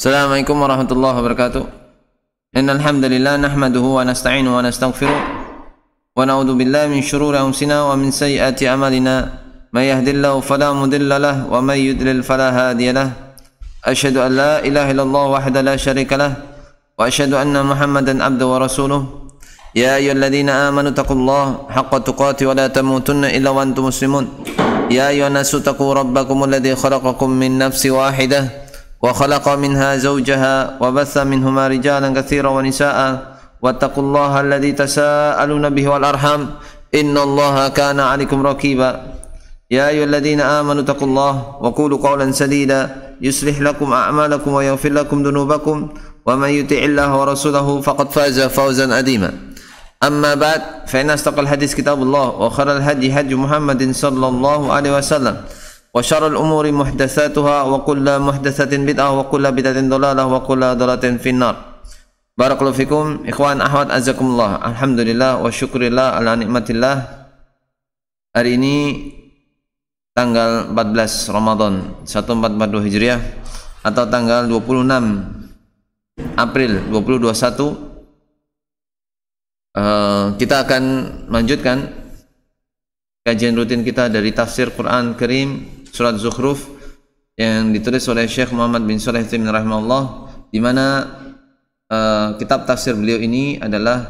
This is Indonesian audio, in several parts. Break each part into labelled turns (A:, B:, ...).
A: Assalamualaikum warahmatullahi wabarakatuh. Innal hamdalillah nahmaduhu wa nasta'inuhu wa nastaghfiruh wa na'udzu billahi min shururi anfusina wa min sayyiati a'malina. May yahdihillahu fala mudilla lahu wa may yudlil fala hadiya lahu. Asyhadu an la ilaha illallah wahdahu la syarika lahu wa asyhadu anna Muhammadan abduhu wa rasuluh. Ya ayyuhalladzina amanu taqullaha haqqa tuqatih wa la tamutunna illa wa antum muslimun. Ya ayyuhan nasu taqu rabbakumul ladzi khalaqakum min nafsin wahidah وخلق منها زوجها وبث منهما رجالا كثيرا ونساء واتقوا الله الذي تساءلون به والأرحام إن الله كان عليكم رقيبا يا أيها الذين آمنوا اتقوا الله وقولوا قولا سديدا يصلح لكم أعمالكم ويغفر لكم ذنوبكم ومن يطع الله ورسوله فقد فاز فوزا عظيما أما بعد فإن أصدق الحديث كتاب الله وخير الهدي هدي محمد صلى الله عليه وسلم وشر الأمور محدثاتها وكل محدثة بدعة وكل بدعة ضلالة وكل ضلالة في النار. Barakallahu fikum ikhwan ahwat azakumullah. Alhamdulillah wa syukurillah ala nikmatillah. Hari ini tanggal 14 Ramadan 1442 Hijriah atau tanggal 26 April 2021. Kita akan melanjutkan kajian rutin kita dari tafsir Quran Karim Surat Zukhruf yang ditulis oleh Syekh Muhammad bin Shalih Al-Utsaimin rahimahullah, di mana kitab tafsir beliau ini adalah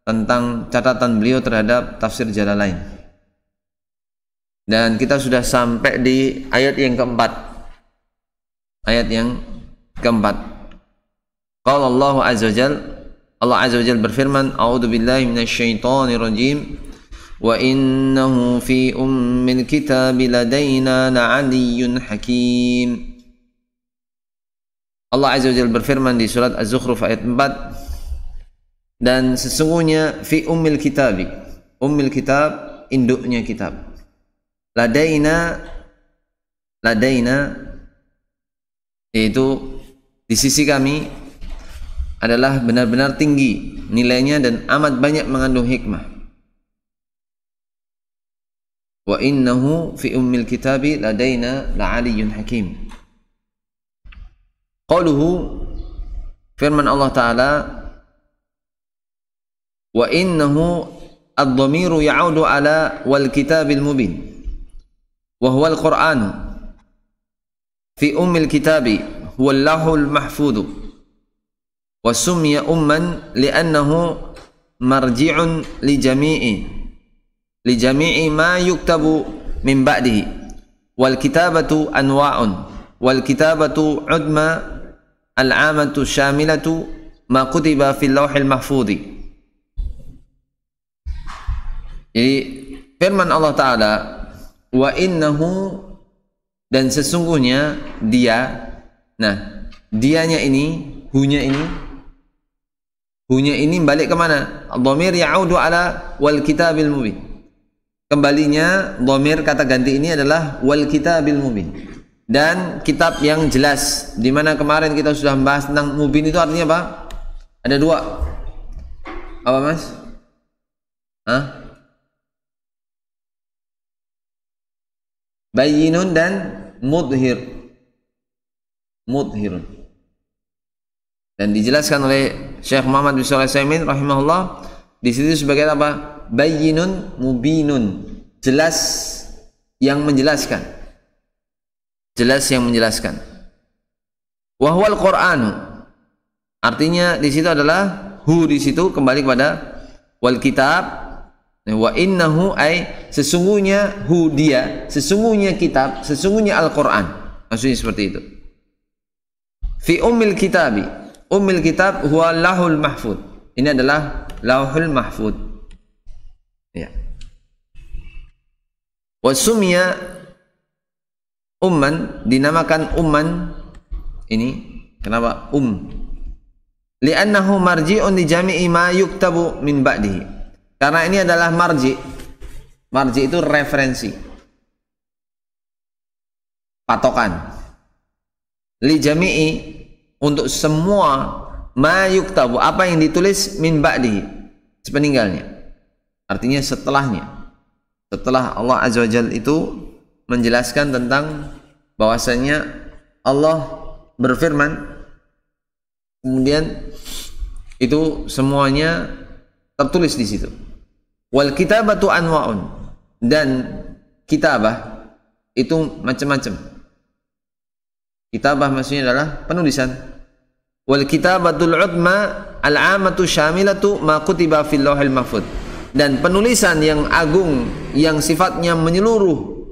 A: tentang catatan beliau terhadap tafsir Jalalain. Dan kita sudah sampai di ayat yang keempat. Ayat yang keempat. Qala Allah azza wa jalla berfirman, A'udzu billahi minasyaitonir rajim. وَإِنَّهُ فِي أُمِّ الْكِتَابِ لَدَيْنَا لَعَلِيٌّ حَكِيمٌ. Allah Azza wa Jalla berfirman di surat Az-Zukhruf ayat 4, dan sesungguhnya fi ummil kitabi, ummil kitab, induknya kitab, ladaina yaitu di sisi kami adalah benar-benar tinggi nilainya dan amat banyak mengandung hikmah. Wa innahu fi ummil kitabi ladaina la'aliyyun hakim. Qauluhu, firman Allah Ta'ala, wa innahu ad-dhamiru ya'udu ala wal kitabil mubin wa huwa al-Qur'an. Fi ummil kitabi huwa al-lahul mahfudhu wa summiya umman li'annahu marji'un li jami'i ma yuktabu min ba'dihi wal kitabatu anwa'un wal kitabatu udma al-'amatu syamilatu ma kutiba fil lawhil mahfudhi. Jadi firman Allah Ta'ala, wa innahu, dan sesungguhnya dia. Nah, dianya ini, hunya ini balik kemana? Dhamir ya'udu ala wal kitabil mubin. Kembalinya dhamir kata ganti ini adalah wal kitabil mubin, dan kitab yang jelas. Di mana kemarin kita sudah membahas tentang mubin itu artinya apa? Ada dua. Apa Mas? Bayyinun dan mudhirun. Dan dijelaskan oleh Syekh Muhammad bin Shalih Al-Utsaimin rahimahullah di situ sebagai apa? Bayyinun mubinun, jelas yang menjelaskan. Wa huwal Qur'anu, artinya di situ adalah di situ kembali kepada wal kitab. Wa innahu ay sesungguhnya dia, sesungguhnya kitab, sesungguhnya Al-Qur'an. Maksudnya seperti itu. Fi ummil kitabi, ummil kitab huwa lahul mahfud. Ini adalah lauhul mahfud. Ya. Wasumya umman, dinamakan umman ini. Kenapa li'annahu marji'un li jami'i ma yuktabu min ba'dihi. Karena ini adalah marji. Marji itu referensi, patokan. Li jami'i, untuk semua ma yuktabu, apa yang ditulis min ba'dihi, sepeninggalnya. Artinya setelahnya. Setelah Allah Azza wa Jalla itu menjelaskan tentang bahwasanya Allah berfirman kemudian itu semuanya tertulis di situ. Wal kitabatu anwa'un, dan kitabah itu macam-macam. Kitabah maksudnya adalah penulisan. Wal kitabatul udma al-amatu syamilatu ma kutiba fil lauhil mahfuz, dan penulisan yang agung yang sifatnya menyeluruh,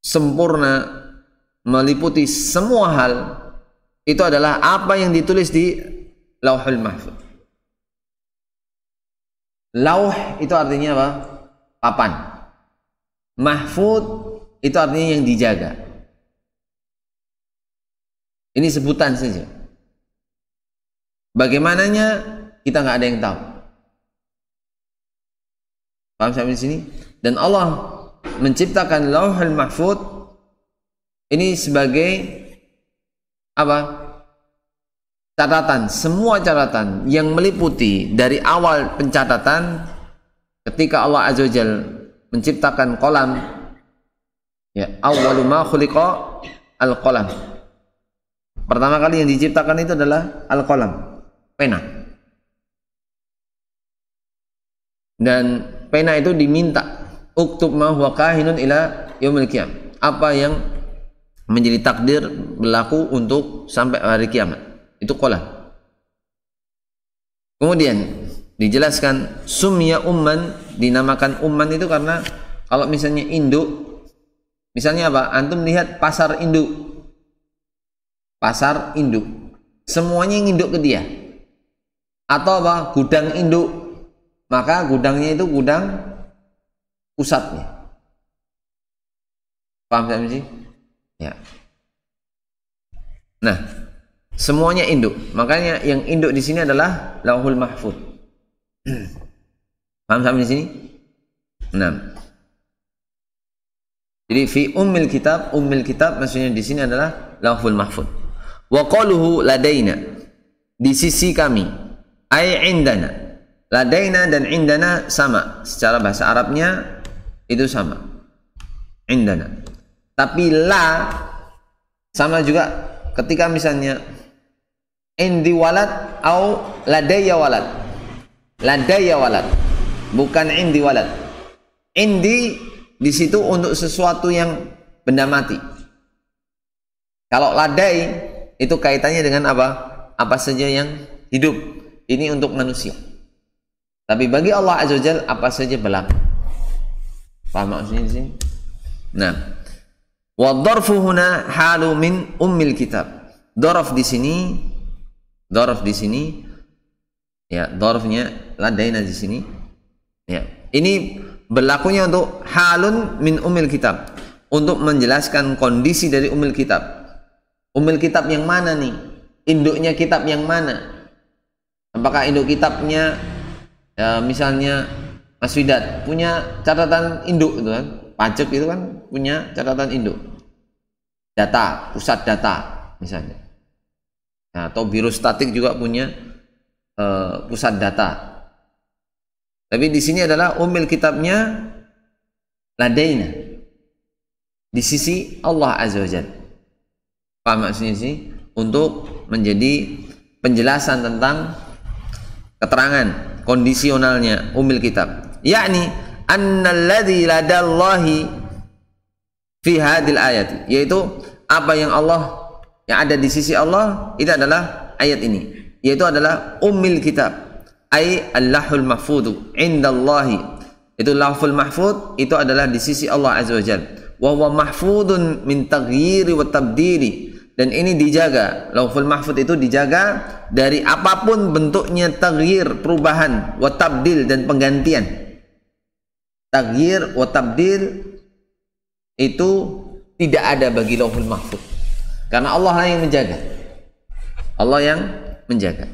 A: sempurna, meliputi semua hal, itu adalah apa yang ditulis di lauhul mahfuz. Lauh itu artinya apa? Papan. Mahfuz itu artinya yang dijaga. Ini sebutan saja. Bagaimananya kita nggak ada yang tahu. Paham sampai di sini? Dan Allah menciptakan lauhul mahfuz ini sebagai apa? Catatan, semua catatan yang meliputi dari awal pencatatan ketika Allah Azza wa Jalla menciptakan qalam, ya, awwalu ma khuliqa al-qalam. Pertama kali yang diciptakan itu adalah al-qalam, pena. Dan pena itu diminta, uktub ma huwa kahinun ila yaumil qiyamah, apa yang menjadi takdir berlaku untuk sampai hari kiamat. Itu qalam. Kemudian dijelaskan sumya umman, dinamakan umman itu karena kalau misalnya induk, misalnya apa? Antum lihat pasar induk. Pasar induk. Semuanya induk ke dia. Atau apa? Gudang induk. Maka gudangnya itu gudang pusatnya. Paham tak sih? Ya. Nah, semuanya induk. Makanya yang induk di sini adalah lauhul mahfuz. Paham sampai di sini? 6. Jadi fi ummil kitab maksudnya di sini adalah lauhul mahfuz. Wa qaluhu ladaina, di sisi kami, ay indana. Ladaina dan indana sama, secara bahasa Arabnya itu sama. Indana. Tapi la sama juga ketika misalnya indi walad au ladayya walad. Ladayya walad, bukan indi walad. Indi di situ untuk sesuatu yang benda mati. Kalau ladai itu kaitannya dengan apa? Apa saja yang hidup. Ini untuk manusia. Tapi bagi Allah Azza wa Jalla apa saja berlaku. Paham maksudnya di sini? Nah, wa dharfu huna halu min ummil kitab. Dharf di sini ya, dharfnya ladaina di sini. Ya, ini berlakunya untuk halun min ummil kitab, untuk menjelaskan kondisi dari ummil kitab. Ummil kitab yang mana nih? Induknya kitab yang mana? Apakah induk kitabnya ya, misalnya Mas Widat punya catatan induk itu kan? Pajak itu kan punya catatan induk. Data, pusat data misalnya. Nah, atau biro statik juga punya pusat data. Tapi di sini adalah ummil kitabnya ladaina, di sisi Allah Azza wa Jalla. Paham maksudnya sih? Untuk menjadi penjelasan tentang keterangan kondisionalnya ummil kitab, yakni annalladzi ladallahi fi hadil ayat, yaitu apa yang ada di sisi Allah itu adalah ayat ini, yaitu adalah ummil kitab, ay allahul mahfudhu indallahi. Itu lauhul mahfuz itu adalah di sisi Allah Azza wa Jalla. Wa huwa mahfudun min taghyiri wa tabdili, dan ini dijaga, lauhul mahfuz itu dijaga dari apapun bentuknya taghyir, perubahan, wa tabdil, dan penggantian. Taghyir wa tabdil itu tidak ada bagi lauhul mahfuz, karena Allah yang menjaga. Allah yang menjaga.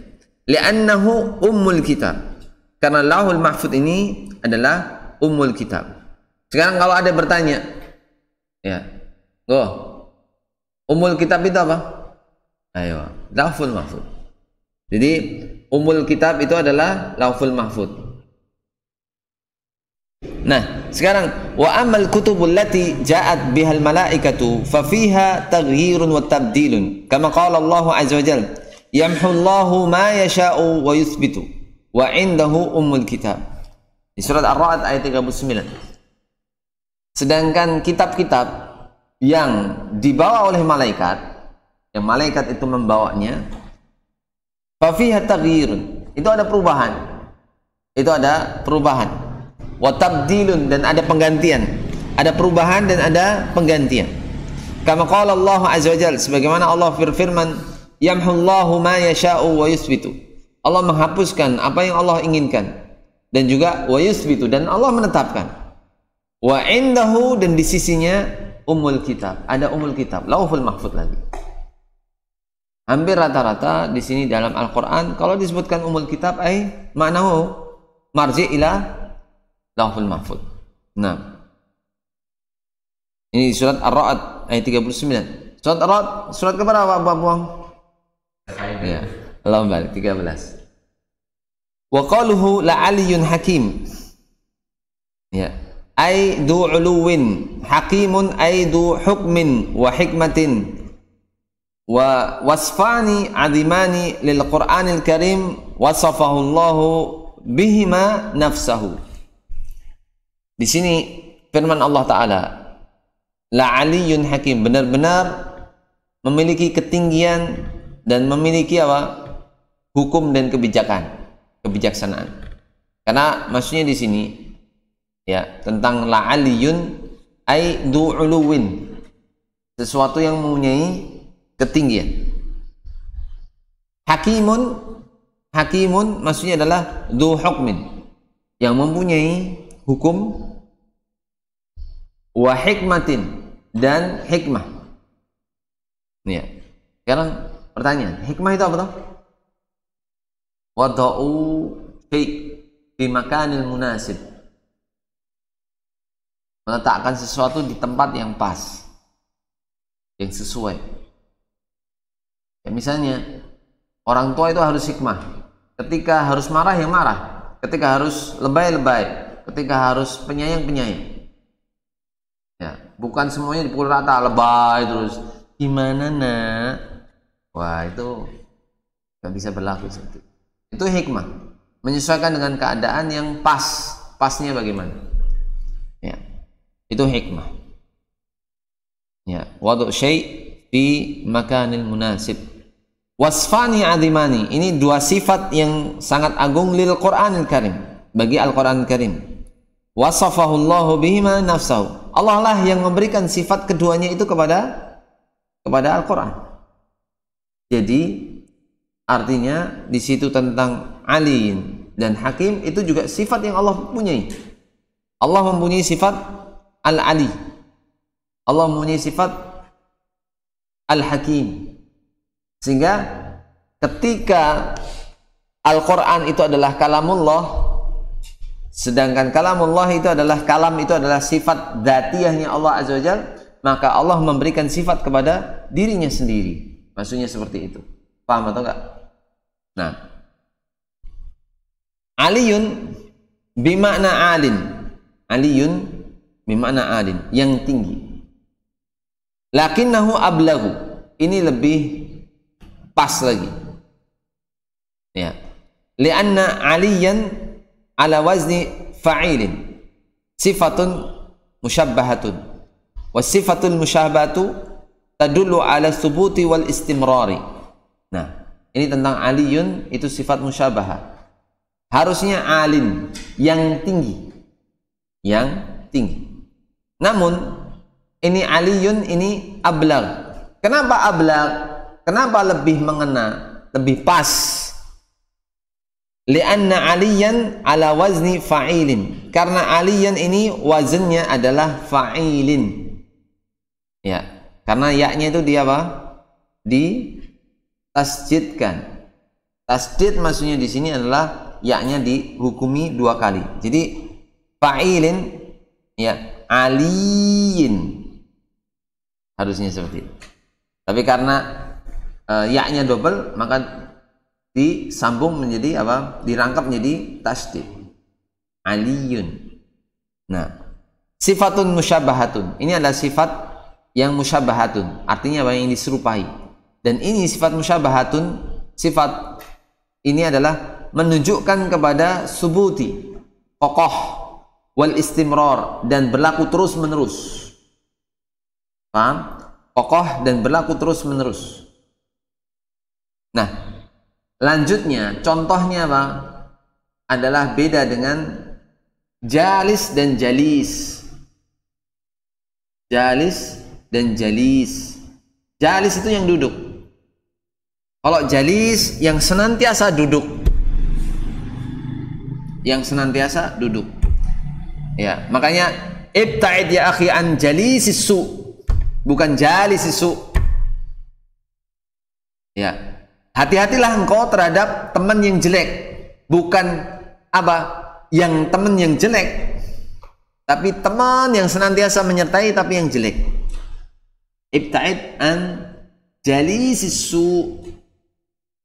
A: Li'annahu ummul kitab, karena lauhul mahfuz ini adalah ummul kitab. Sekarang kalau ada bertanya, ya, ummul kitab itu apa? Ayo, lauhul mahfuz. Jadi ummul kitab itu adalah lauhul mahfuz. Nah, sekarang wa amal kutubul lati ja'at bihal malaikatu fa fiha taghyirun wa tabdilun kama qala Allah azza wa jalla Yamhullahu ma yasha'u wa yuthbitu wa indahu ummul kitab. Di surat Ar-Ra'd ayat 39. Sedangkan kitab-kitab yang dibawa oleh malaikat, yang malaikat itu membawanya, fa fiha taghyirun, itu ada perubahan. Itu ada perubahan. Wa tabdilun, dan ada penggantian. Ada perubahan dan ada penggantian. Kama qala Allah azza wa jalla, sebagaimana Allah berfirman, yamhullahu ma yasha'u wa yuthbitu. Allah menghapuskan apa yang Allah inginkan, dan juga wa yuthbitu, dan Allah menetapkan. Wa indahu, dan di sisinya umul kitab, ada umul kitab, lauhul mahfuz lagi. Hampir rata-rata di sini dalam Al-Qur'an kalau disebutkan umul kitab ay ma'nahu marji ila lauhul mahfuz. Nah, ini surat Ar-Ra'd ayat 39. Surat Ar-Ra'd surat keberapa Pak Buang? Ya, Allah 13. Wa qaluhu la'aliyun hakim. Ya, ay du uluwin, hakimun ay du hukmin wa hikmatin wa wasfani azimani lil Qur'anil Karim wasafahu Allahu bihima nafsahu. Di sini firman Allah Ta'ala, la'aliyun hakim, benar-benar memiliki ketinggian dan memiliki apa? Hukum dan kebijaksanaan. Karena maksudnya di sini ya tentang la'aliyun ay du'uluwin, sesuatu yang mempunyai ketinggian. Hakimun maksudnya adalah du hukmin, yang mempunyai hukum, wa hikmatin, dan hikmah. Ya. Sekarang pertanyaan, hikmah itu apa toh? Wada'u fi makanil munasib, meletakkan sesuatu di tempat yang pas, yang sesuai. Ya, misalnya orang tua itu harus hikmah, ketika harus marah yang marah, ketika harus lebay-lebay, ketika harus penyayang-penyayang. Ya, bukan semuanya dipukul rata, lebay terus. Gimana nak? Wah, itu nggak bisa berlaku seperti itu. Itu hikmah, menyesuaikan dengan keadaan yang pasnya bagaimana. Ya, itu hikmah. Ya, wadu syai' fi makanil munasib. Wasfani azimani, ini dua sifat yang sangat agung lil Qur'anil Karim, bagi Al-Qur'an Karim. Wasafahu Allahu bihima nafsahu. Allah lah yang memberikan sifat keduanya itu kepada Al-Qur'an. Jadi artinya di situ tentang aliin dan hakim itu juga sifat yang Allah punyai. Allah mempunyai sifat al-ali. Allah mempunyai sifat al-hakim. Sehingga ketika Al-Quran itu adalah kalamullah, sedangkan kalamullah itu adalah sifat dzatiyahnya Allah Azza wa Jalla, maka Allah memberikan sifat kepada dirinya sendiri. Maksudnya seperti itu. Paham atau enggak? Nah, aliyun bimakna alin. Aliyun bimakna alin, yang tinggi. Lakinnahu ablagu, ini lebih pas lagi. Ya. Lianna aliyan ala wazni fa'ilin, sifatun musyabbahatun. Wasifatul musyabahatu tadullu ala thubuti wal istimrari. Nah, ini tentang aliyun, itu sifat musyabahah. Harusnya alin, yang tinggi. Yang tinggi. Namun ini aliyun, ini ablag. Kenapa ablag? Kenapa lebih mengena, lebih pas? Lianna aliyan ala wazni fa'ilin. Karena aliyan ini wazannya adalah fa'ilin. Ya, karena yaknya itu dia apa? Ditasjidkan. Tasjid maksudnya di sini adalah yaknya dihukumi dua kali. Jadi fa'ilin, ya, aliyin, harusnya seperti itu. Tapi karena yaknya double, maka disambung menjadi apa? Dirangkap menjadi tasdid. Aliyun. Nah, sifatun musyabahatun. Ini adalah sifat yang musyabahatun. Artinya apa? Yang diserupai. Dan ini sifat musyabahatun Sifat ini adalah menunjukkan kepada subuti, kokoh, wal istimrar, dan berlaku terus menerus. Paham? Kokoh dan berlaku terus menerus. Nah, lanjutnya contohnya apa? Adalah beda dengan jalis dan jalis. Jalis dan jalis. Jalis itu yang duduk. Kalau jalis yang senantiasa duduk. Yang senantiasa duduk. Ya, makanya ibta'id ya akhi an jalisis su, bukan jalisis su. Ya. Hati-hatilah engkau terhadap teman yang jelek, bukan apa? Yang teman yang jelek, tapi teman yang senantiasa menyertai tapi yang jelek. Ibta'id an jalisis su,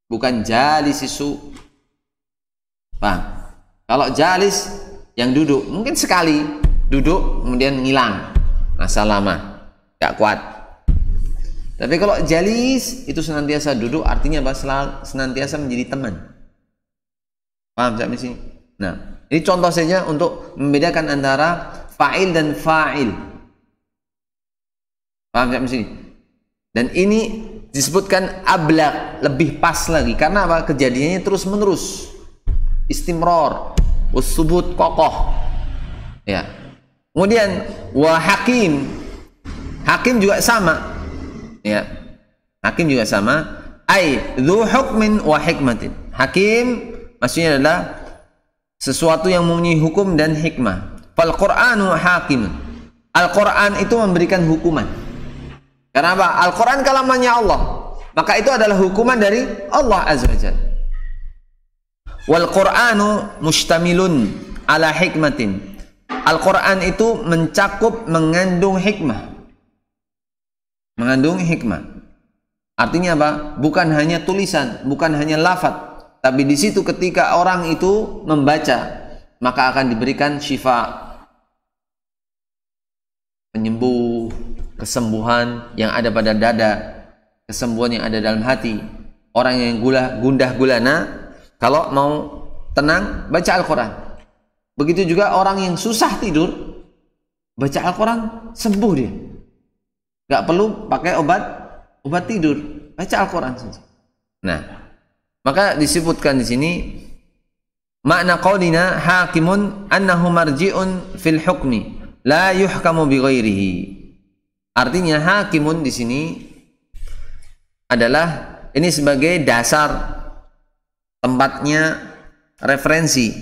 A: bukan jalisis su. Paham? Kalau jalis yang duduk, mungkin sekali duduk kemudian ngilang, masa lama, gak kuat. Tapi kalau jalis itu senantiasa duduk, artinya apa? Senantiasa menjadi teman. Paham sampai sini? Nah, ini contoh saja untuk membedakan antara fa'il dan fa'il. Paham sampai sini? Dan ini disebutkan ablaq, lebih pas lagi. Karena apa? Kejadiannya terus menerus, istimrar, wasubut, kokoh. Ya. Kemudian wa hakim, hakim juga sama. Ya, hakim juga sama. Ai dzu hukmin wa hikmatin. Hakim maksudnya adalah sesuatu yang mempunyai hukum dan hikmah. Fal Qur'anu hakim. Al-Qur'an itu memberikan hukuman. Karena apa? Al-Qur'an kalamannya Allah, maka itu adalah hukuman dari Allah Azza wa Jalla. Wal Qur'anu mustamilun ala hikmatin. Al-Qur'an itu mencakup, mengandung hikmah. Mengandung hikmah. Artinya apa? Bukan hanya tulisan, bukan hanya lafaz, tapi di situ ketika orang itu membaca, maka akan diberikan syifa, penyembuh, kesembuhan yang ada pada dada, kesembuhan yang ada dalam hati. Orang yang gundah gulana, kalau mau tenang, baca Al-Quran. Begitu juga orang yang susah tidur, baca Al-Quran, sembuh dia. Gak perlu pakai obat tidur, baca Al-Quran saja. Nah, maka disebutkan di sini makna qaulina hakimun annahu marji'un fil hukmi la yuhkamu bi ghairihi. Artinya hakimun di sini adalah ini sebagai dasar, tempatnya, referensi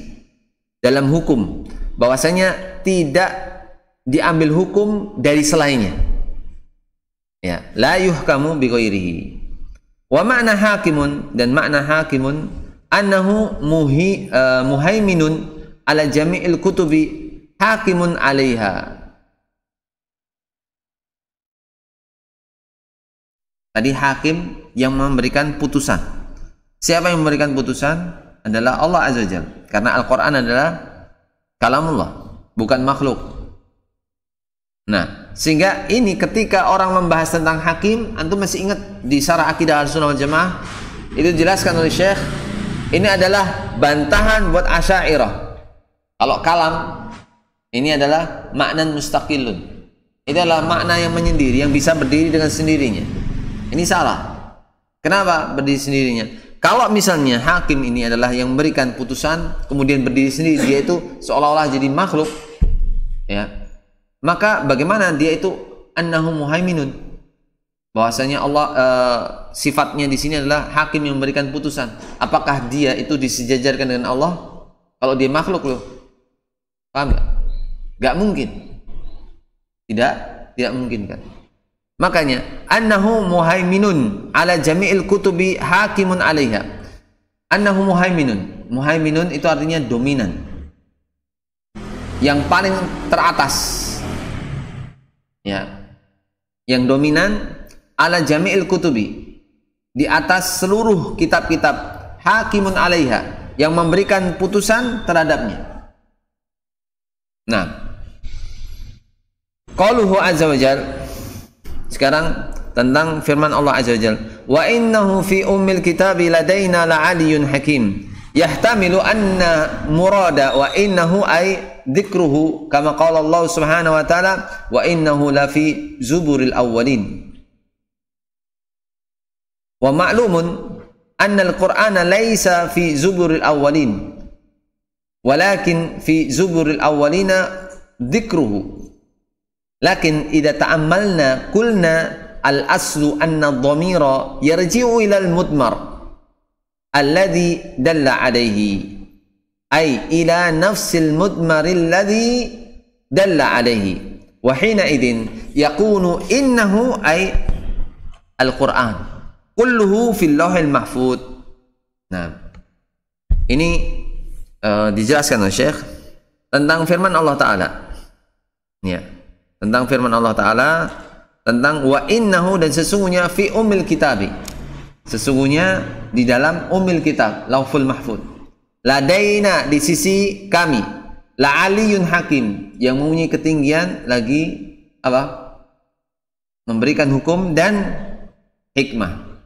A: dalam hukum, bahwasanya tidak diambil hukum dari selainnya. Ya, la yuhkamu bi ghairihi. Wa makna hakimun, dan makna hakimun annahu muhaiminun ala jami'il kutubi hakimun 'alaiha. Tadi hakim yang memberikan putusan. Siapa yang memberikan putusan? Adalah Allah Azza wa Jalla. Karena Al-Qur'an adalah kalamullah, bukan makhluk. Nah, sehingga ini ketika orang membahas tentang hakim, antum masih ingat di Syarah Aqidah Ahlussunnah wal Jamaah itu dijelaskan oleh Syekh, ini adalah bantahan buat Asy'ariyah. Kalau kalam ini adalah maknan mustaqillun. Ini adalah makna yang menyendiri, yang bisa berdiri dengan sendirinya. Ini salah. Kenapa berdiri sendirinya? Kalau misalnya hakim ini adalah yang memberikan putusan kemudian berdiri sendiri, dia itu seolah-olah jadi makhluk, ya. Maka bagaimana dia itu annahu muhaiminun, bahwasanya Allah sifatnya di sini adalah hakim yang memberikan putusan. Apakah dia itu disejajarkan dengan Allah? Kalau dia makhluk loh, paham nggak? Nggak mungkin, tidak mungkin kan. Makanya annahu muhaiminun ala jami'il kutubi hakimun 'alaiha. Annahu muhaiminun. Muhaiminun itu artinya dominan, yang paling teratas. Ya, yang dominan ala jami'il kutubi, di atas seluruh kitab-kitab, hakimun 'alaiha, yang memberikan putusan terhadapnya. Nah, qauluhu azza wa jalla, sekarang tentang firman Allah azza wa jalla, wa innahu fi ummil kitabi ladaina la'aliyyun hakim. Yahtamilu anna murada wa innahu ay dzikruhu kama qala Allah Subhanahu wa ta'ala wa innahu la fi zuburil awwalin. Wa ma'lumun anna al-Qur'ana laysa fi zuburil awwalin walakin fi zuburil awwalina dzikruhu. Lakin idza ta'ammalna qulna al-aslu anna ad-dhamira yarji'u ila al-mudmar alladhi dalla alayhi ay ila nafsil mudmar alladhi dalla alayhi wa hina idin yakunu innahu ay al-Qur'an kulluhu fil lauhil mahfuz. Nah, ini dijelaskan oleh Syekh tentang firman Allah Ta'ala, ya, tentang firman Allah Ta'ala tentang wa innahu, dan sesungguhnya fi ummil kitabi, sesungguhnya di dalam ummil kitab, lauhul mahfuz, ladaina, di sisi kami, la aliyun hakim, yang mempunyai ketinggian lagi apa? Memberikan hukum dan hikmah,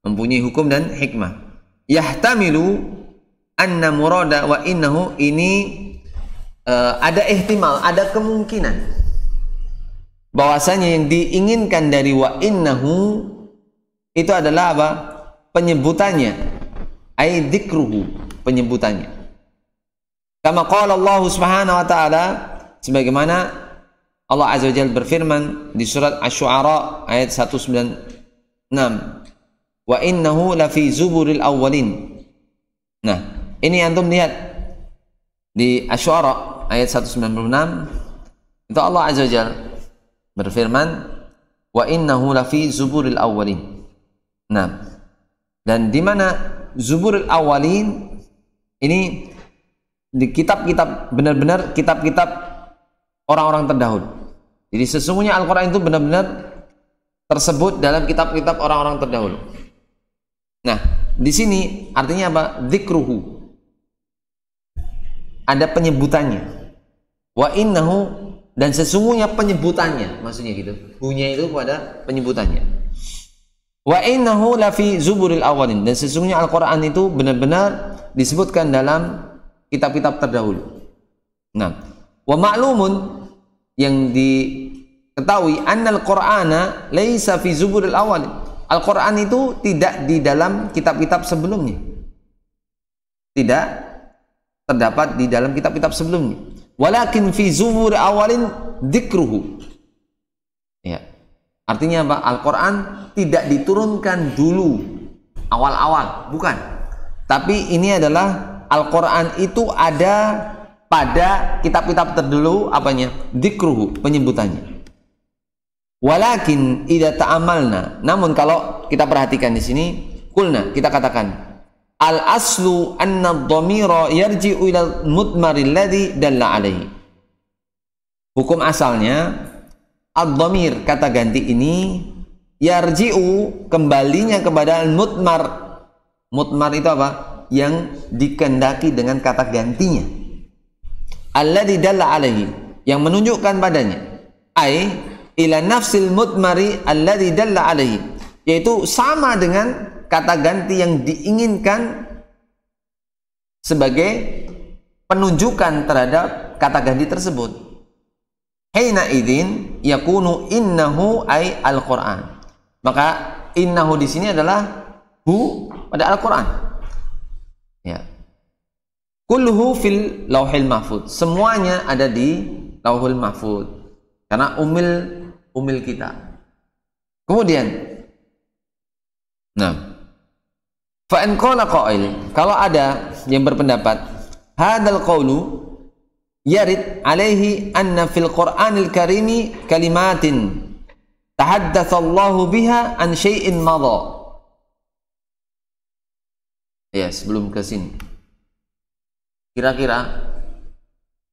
A: mempunyai hukum dan hikmah. Yahtamilu anna murada wa innahu, ini ada ihtimal, ada kemungkinan bahwasanya yang diinginkan dari wa innahu itu adalah apa? Penyebutannya, ay dzikruhu, penyebutannya. Kama qala Allah Subhanahu wa ta'ala, sebagaimana Allah Azza wa Jalla berfirman di surat Asy-Syu'ara ayat 196, wa innahu lafi zuburil awwalin. Nah, ini antum lihat di Asy-Syu'ara ayat 196, itu Allah Azza wa Jalla berfirman wa innahu lafi zuburil awwalin. Nah, dan di mana zuburil awwalin ini di kitab-kitab, benar-benar kitab-kitab orang-orang terdahulu. Jadi sesungguhnya Al-Qur'an itu benar-benar tersebut dalam kitab-kitab orang-orang terdahulu. Nah, di sini artinya apa? Dzikruhu, ada penyebutannya. Wa innahu, dan sesungguhnya penyebutannya, maksudnya gitu. Hunya itu pada penyebutannya. Wa innahu lafi zuburil awalin, dan sesungguhnya Al-Qur'an itu benar-benar disebutkan dalam kitab-kitab terdahulu. Nah, wa ma'lumun, yang diketahui, annal Qur'ana laisa fi zuburil awalin. Al-Qur'an itu tidak di dalam kitab-kitab sebelumnya. Tidak terdapat di dalam kitab-kitab sebelumnya. Walakin fi zubur awalin dzikruhu. Ya. Artinya apa? Al-Qur'an tidak diturunkan dulu awal-awal, bukan. Tapi ini adalah Al-Qur'an itu ada pada kitab-kitab terdahulu, apanya? Dzikruhu, penyebutannya. Walakin idza ta'amalna, namun kalau kita perhatikan di sini, kulna, kita katakan al aslu anna ad-dhamira yarji'u ila al-mudmaril ladzi dalla alaihi. Hukum asalnya ad-dhamir, kata ganti ini, yarji'u, kembalinya kepada al-mudmar. Mudmar itu apa? Yang dikehendaki dengan kata gantinya. Alladzi dalla alaihi, yang menunjukkan padanya. Ai ila nafsil mudmari alladzi dalla alaihi, yaitu sama dengan kata ganti yang diinginkan sebagai penunjukan terhadap kata ganti tersebut. Hina idzin yakunu innahu ay al-Qur'an. Maka innahu di sini adalah hu pada Al-Qur'an. Ya. Kulluhu fil lauhil mahfuz. Semuanya ada di lauhul mahfuz. Karena umil kita. Kemudian, nah, fa in qala qail, kalau ada yang berpendapat hadzal qaulu yarid alaihi anna fil Qur'anil karimi kalimatin tahaddatsa Allahu biha an syai'in madha. Ya, sebelum ke sini, kira-kira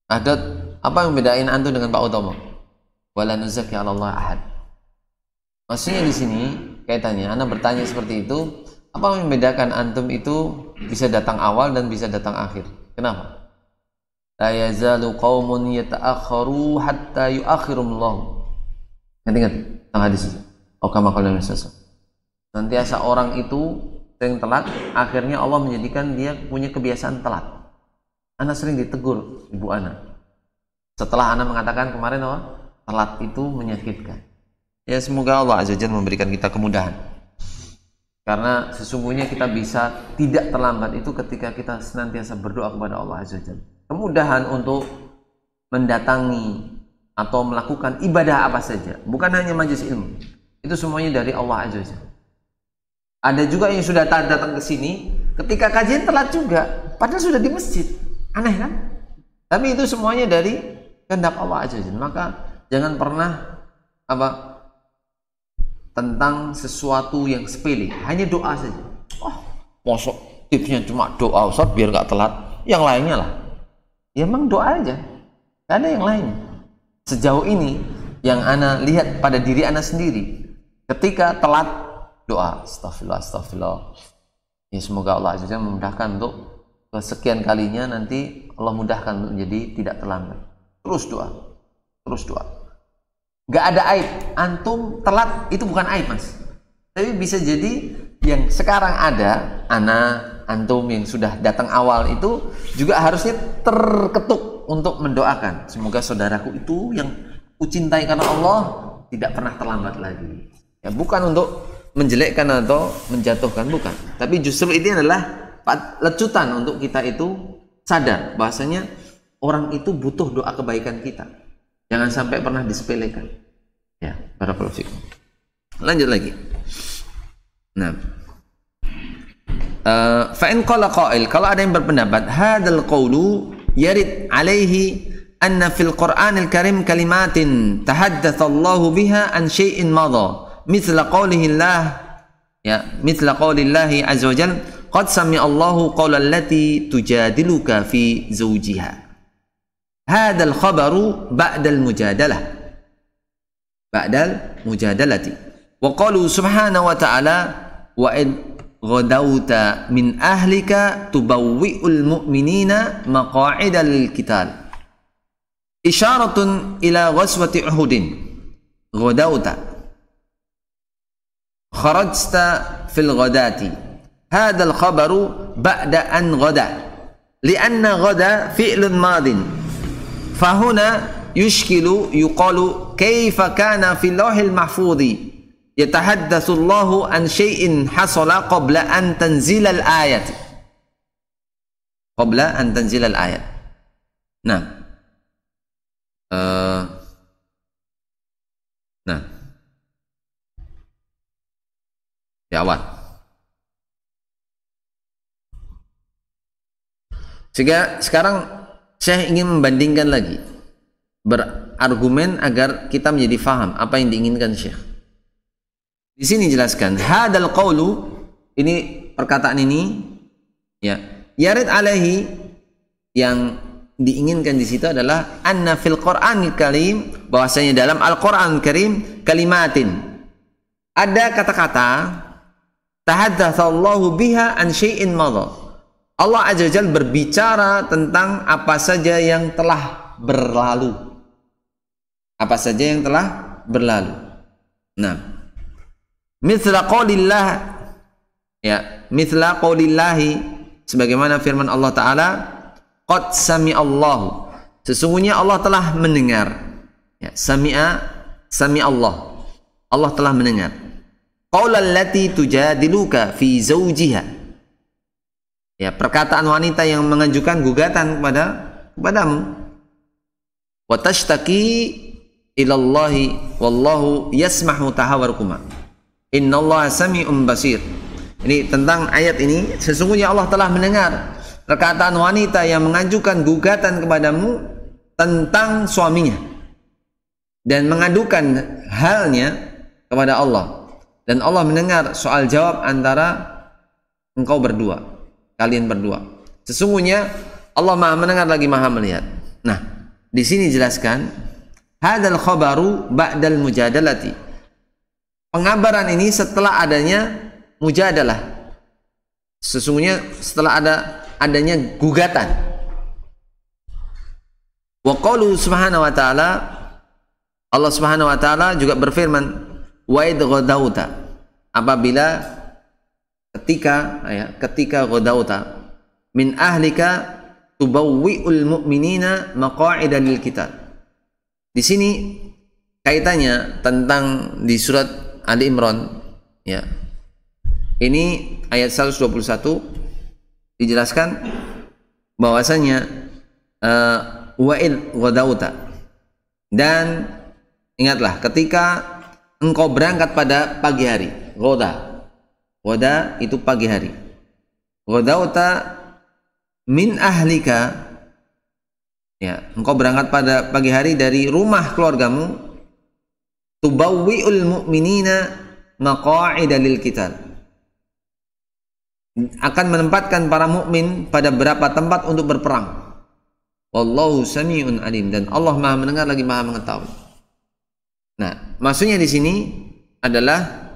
A: ada apa yang membedain antum dengan Pak Utomo? Wala nuzaki 'ala Allah ahad. Maksudnya di sini kaitannya, Anda bertanya seperti itu, apa yang membedakan antum itu bisa datang awal dan bisa datang akhir? Kenapa? La yazalu qaumun yata'akharu hatta yu'akhirumullah. Ingat tentang hadis itu. Oh, kama qala Nabi sallallahu alaihi wasallam. Senantiasa orang itu sering telat, akhirnya Allah menjadikan dia punya kebiasaan telat. Ana sering ditegur ibu Ana. Setelah Ana mengatakan kemarin apa? Telat itu menyakitkan. Ya semoga Allah Azza wa Jalla memberikan kita kemudahan. Karena sesungguhnya kita bisa tidak terlambat itu ketika kita senantiasa berdoa kepada Allah Azza wa Jalla. Kemudahan untuk mendatangi atau melakukan ibadah apa saja, bukan hanya majelis ilmu. Itu semuanya dari Allah Azza wa Jalla. Ada juga yang sudah datang ke sini ketika kajian telat juga, padahal sudah di masjid. Aneh kan? Tapi itu semuanya dari kehendak Allah Azza wa Jalla. Maka jangan pernah tentang sesuatu yang sepele, hanya doa saja. Mosok tipsnya cuma doa Ustaz biar nggak telat. Yang lainnya lah. Ya emang doa aja. Gak ada yang lainnya. Sejauh ini yang ana lihat pada diri ana sendiri, ketika telat doa astagfirullah. Ya semoga Allah Azza wa Jalla memudahkan untuk kesekian kalinya nanti Allah mudahkan untuk menjadi tidak terlambat. Terus doa. Gak ada aib. Antum telat itu bukan aib, Mas. Tapi bisa jadi yang sekarang ada, antum yang sudah datang awal itu juga harusnya terketuk untuk mendoakan. Semoga saudaraku itu yang kucintai karena Allah tidak pernah terlambat lagi. Ya bukan untuk menjelekkan atau menjatuhkan, bukan. Tapi justru ini adalah lecutan untuk kita itu sadar bahwasanya orang itu butuh doa kebaikan kita. Jangan sampai pernah disepelekan. Ya, barakallahu fikum. Lanjut lagi. Nah, fa in qala qail, kalau ada yang berpendapat hadzal qawlu yarid alaihi anna fil Qur'anil Karim kalimatin tahaddatha Allah biha an syai'in madha mithla qawlihillah mithla qawlillahi azza wa jalla qad sami'a Allahu qawla allati tujadiluka fi zawjiha. Hadzal khabaru ba'dal mujadalati wa qalu subhanahu wa ta'ala wa id ghadawta min ahlika tubawwi'ul mu'minina maqa'ida lil qital isyaratun ila ghazwati Uhudin ghadawta kharajta fil ghadati hadzal khabaru ba'da an ghada li'anna ghada fi'lun madin fahuna yushkilu yuqalu kaifa kana fil lawhil mahfudhi yatahaddatsu Allahu an syai'in hasala qabla an tanzila al-ayat. Nah. Ya awal. Sehingga sekarang saya ingin membandingkan lagi, berargumen agar kita menjadi faham apa yang diinginkan Syekh. Di sini jelaskan hadal qawlu, ini perkataan ini ya yarid alaihi, yang diinginkan di situ adalah anna fil Qur'anil Karim, bahwasanya dalam Al-Qur'an Karim kalimatin, ada kata-kata tahaddatsallahu biha an syai'in madha. Allah Azza wa Jalla berbicara tentang apa saja yang telah berlalu. Apa saja yang telah berlalu. Nah, mithla qaulillahi, sebagaimana firman Allah Ta'ala, qad sami'allahu, sesungguhnya Allah telah mendengar. Ya, sami'allah, Allah telah mendengar. Qaulal lati tujadiluka fi zawjiha, ya, perkataan wanita yang mengajukan gugatan kepadamu. Wa tashtaki ilallahi wallahu yasmahu tahawarukuma innallaha sami'un basir. Ini tentang ayat ini, sesungguhnya Allah telah mendengar perkataan wanita yang mengajukan gugatan kepadamu tentang suaminya dan mengadukan halnya kepada Allah, dan Allah mendengar soal jawab antara engkau berdua, kalian berdua. Sesungguhnya Allah Maha mendengar lagi Maha melihat. Nah, di sini jelaskan hadzal khabaru ba'dal mujadalati. Pengabaran ini setelah adanya mujadalah. Sesungguhnya setelah adanya gugatan. Wa qalu subhanahu wa ta'ala, Allah Subhanahu wa ta'ala juga berfirman, wa id ghadauta, apabila ketika ghadauta min ahlika tubawwi'ul mu'minina maqa'ida lil qital. Di sini kaitannya tentang di surat Ali Imran, ya. Ini ayat 121 dijelaskan bahwasanya wa'il ghadauta, dan ingatlah ketika engkau berangkat pada pagi hari. Ghada itu pagi hari. Ghadauta min ahlika, ya, engkau berangkat pada pagi hari dari rumah keluargamu. Tubawwi'ul mu'minina maqa'ida lil qital, akan menempatkan para mukmin pada beberapa tempat untuk berperang. Wallahu sami'un alim, dan Allah Maha mendengar lagi Maha mengetahui. Nah, maksudnya di sini adalah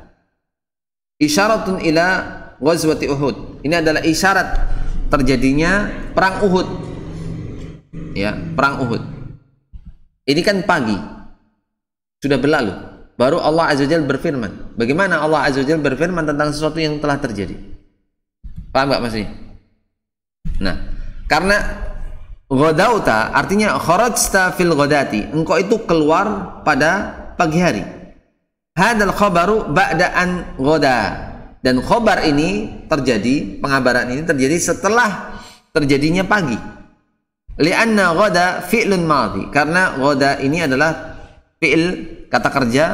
A: isyaratun ila ghazwati Uhud. Ini adalah isyarat terjadinya perang Uhud. Ya, perang Uhud. Ini kan pagi. Sudah berlalu. Baru Allah Azza wa Jalla berfirman. Bagaimana Allah Azza wa Jalla berfirman tentang sesuatu yang telah terjadi? Paham enggak maksudnya? Nah, karena ghadauta artinya kharajta fil ghadati. Engkau itu keluar pada pagi hari. Hadzal khabaru ba'da an ghada. Dan khabar ini terjadi, pengabaran ini terjadi setelah terjadinya pagi. Li'anna ghada fi'lun madhi, karena ghada ini adalah fi'il, kata kerja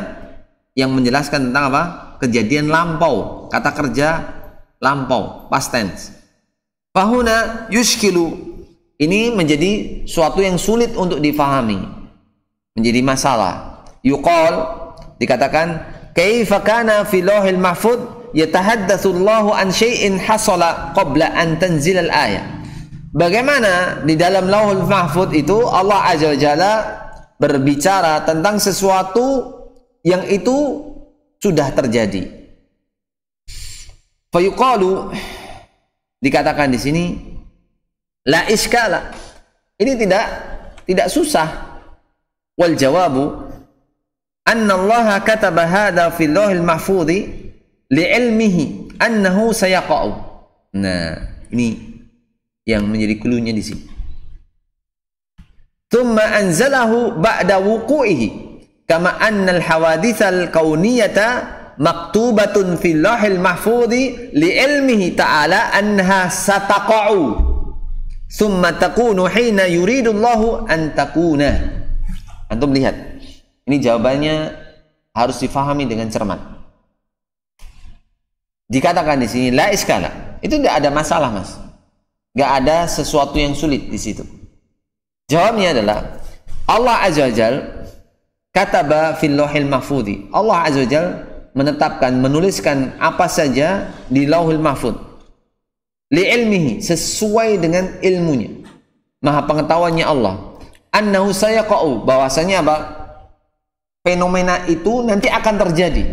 A: yang menjelaskan tentang apa? Kejadian lampau, kata kerja lampau, past tense. Fahuna yushkilu, ini menjadi suatu yang sulit untuk difahami, menjadi masalah. Yuqal, dikatakan kaifa kana fi lauhil mahfud yatahaddatsu Allahu an syai'in hasala qabla an tanzil al-ayah. Bagaimana di dalam lauhul mahfud itu Allah Azza wa Jalla berbicara tentang sesuatu yang itu sudah terjadi. Fayuqalu, dikatakan di sini la iskala, ini tidak susah. Wal jawabu anna Allah kataba hadha fil lauhil mahfudhi li'ilmihi annahu sayaqa'u. Nah, ini yang menjadi cluenya di sini. Thumma anzalahu ba'da wuqu'ihi kama anna al-hawadithal kauniyata maktubatun fil lauhil mahfudhi li'ilmihi ta'ala annaha sataqa'u thumma takunu hina yuridullahu an takuna. Antum lihat, ini jawabannya harus difahami dengan cermat. Dikatakan di sini la iskala, itu tidak ada masalah, Mas. Enggak ada sesuatu yang sulit di situ. Jawabnya adalah Allah Azza wa Jalla kataba fil lauhil mahfudhi. Allah Azza wa Jalla menetapkan, menuliskan apa saja di lauhul mahfud. Li ilmihi, sesuai dengan ilmunya, maha pengetahuannya Allah. Annahu sayaqa'u, bahwasanya apa? Fenomena itu nanti akan terjadi.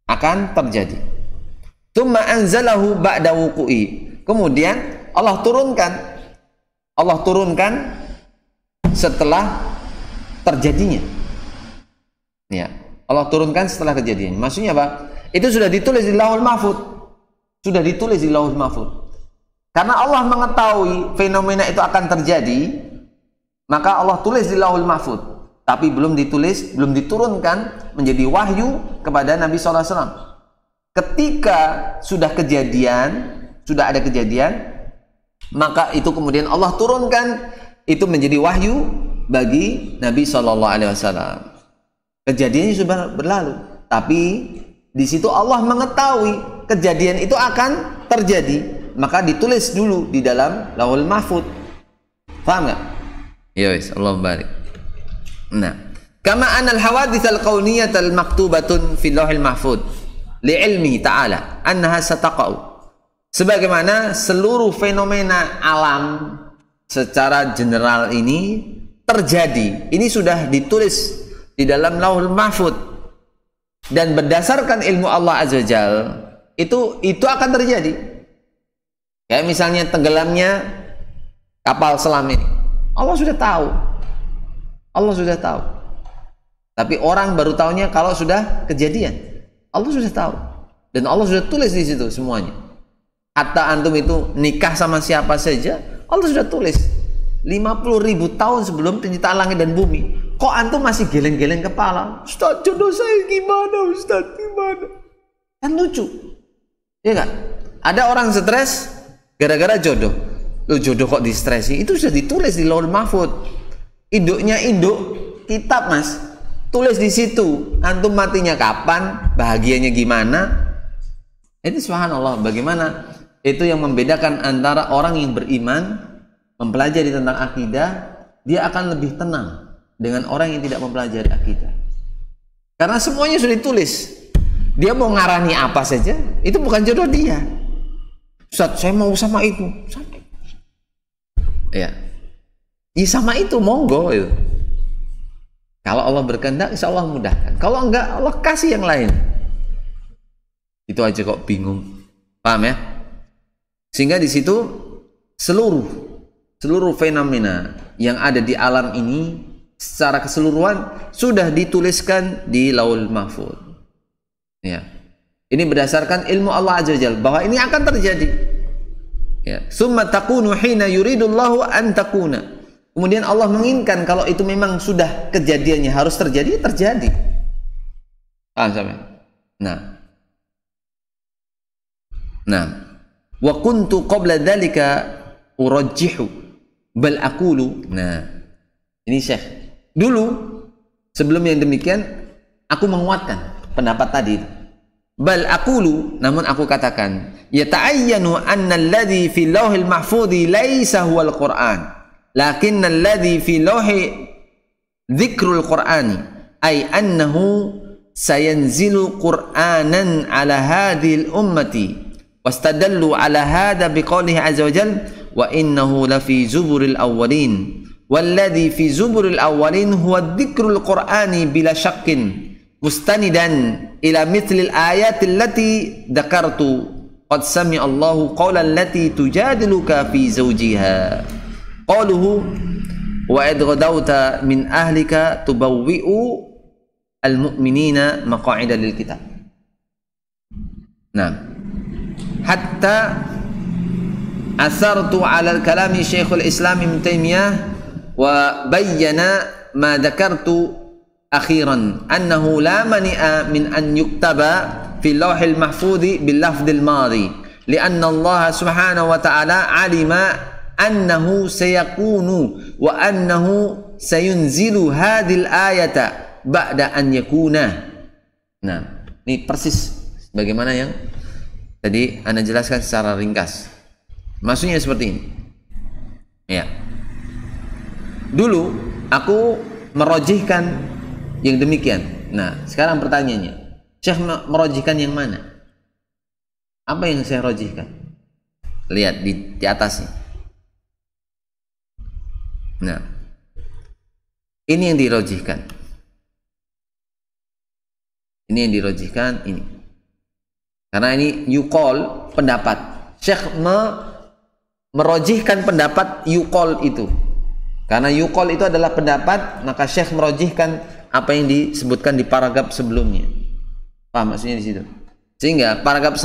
A: Akan terjadi. Tsumma anzalahu ba'da wuqu'i. Kemudian Allah turunkan setelah terjadinya. Ya, Allah turunkan setelah kejadian. Maksudnya apa? Itu sudah ditulis di Lauhul Mahfuz. Sudah ditulis di Lauhul Mahfuz. Karena Allah mengetahui fenomena itu akan terjadi, maka Allah tulis di Lauhul Mahfuz. Tapi belum ditulis, belum diturunkan menjadi wahyu kepada Nabi SAW. Ketika sudah ada kejadian, maka itu kemudian Allah turunkan itu menjadi wahyu bagi Nabi SAW. Kejadiannya sudah berlalu, tapi di situ Allah mengetahui kejadian itu akan terjadi, maka ditulis dulu di dalam Lauhul Mahfuz. Paham nggak? Ya wis, Allah barik. Nah, kama anal hawaditsal kauniyatal maktubatun fil Lauhil Mahfuz li'ilmi ta'ala annaha sataqa'u. Sebagaimana seluruh fenomena alam secara general ini terjadi, ini sudah ditulis di dalam Lauhul Mahfuz, dan berdasarkan ilmu Allah Azza wa Jalla itu akan terjadi. Kayak misalnya tenggelamnya kapal selam ini, Allah sudah tahu. Allah sudah tahu. Tapi orang baru tahunya kalau sudah kejadian. Allah sudah tahu. Dan Allah sudah tulis di situ semuanya. Hatta antum itu nikah sama siapa saja, Allah sudah tulis 50.000 tahun sebelum penciptaan langit dan bumi. Kok antum masih geleng-geleng kepala? Ustaz, jodoh saya gimana Ustaz? Gimana? Kan lucu. Iya kan? Ada orang stres gara-gara jodoh. Loh, jodoh kok distresi? Itu sudah ditulis di Lauhul Mahfuz. Induknya induk kitab, Mas. Tulis di situ. Antum matinya kapan? Bahagianya gimana? Itu subhanallah, bagaimana itu yang membedakan antara orang yang beriman mempelajari tentang akidah, dia akan lebih tenang dengan orang yang tidak mempelajari akidah. Karena semuanya sudah ditulis. Dia mau ngarani apa saja, itu bukan jodoh dia. Ustaz, saya mau sama itu. Sama itu. Ya. Ya sama itu, monggo itu. Kalau Allah berkehendak, insya Allah mudahkan. Kalau enggak, Allah kasih yang lain. Itu aja kok bingung. Paham ya? Sehingga di situ seluruh fenomena yang ada di alam ini secara keseluruhan sudah dituliskan di Lauhul Mahfuz. Ya. Ini berdasarkan ilmu Allah Azza wa Jalla bahwa ini akan terjadi. Ya. Summa takunu hina yuridullahu an takuna. Kemudian Allah menginginkan kalau itu memang sudah kejadiannya harus terjadi, terjadi. Paham sampai? Nah, wa kuntu qabla dzalika urajjihu bal aqulu. Nah, ini Syekh. Dulu sebelum yang demikian aku menguatkan pendapat tadi. Bal aqulu, namun aku katakan, yata'ayyanu anna alladhi fi lauhil mahfudhi laisa huwal Qur'an, lakinna alladhi fi lauhi dzikrul Qur'ani ay annahu sayanzilu Qur'anan ala hadhil ummati. Wastadallu ala hadha biqaulihi azza wa jalla wa innahu lafi zuburil awwalin walladhi fi zuburil awwalin huwa dzikrul qur'ani bila syakkin mustanidan ila mithlil ayati allati dzakartu qad sami'a Allahu qawlan allati tujadiluka fi zawjiha qaluhu wa id ghadawta min ahlika tubawwi'u al-mu'minina maq'ida lil kitab. Nah, hatta asartu ala kalami Syekhul Islam Ibnu Taimiyah wa bayyana ma dzakartu akhiran annahu la mani'a min an yuktaba fi lauhil mahfudhi bil lafdil madi lianna Allah subhanahu wa ta'ala alima annahu sayakunu wa annahu sayunzilu hadhil ayata ba'da an yakuna. Nah, ini persis bagaimana yang tadi Anda jelaskan secara ringkas. Maksudnya seperti ini. Ya. Dulu aku merojihkan yang demikian. Nah, sekarang pertanyaannya, Syekh merojihkan yang mana? Apa yang saya rojihkan? Lihat di atasnya. Nah, ini yang dirojihkan. Ini yang dirojihkan ini. Karena ini yuqol pendapat. Syekh merojihkan pendapat yuqol itu. Karena yuqol itu adalah pendapat, maka Syekh merojihkan apa yang disebutkan di paragraf sebelumnya. Paham maksudnya di situ? Sehingga paragraf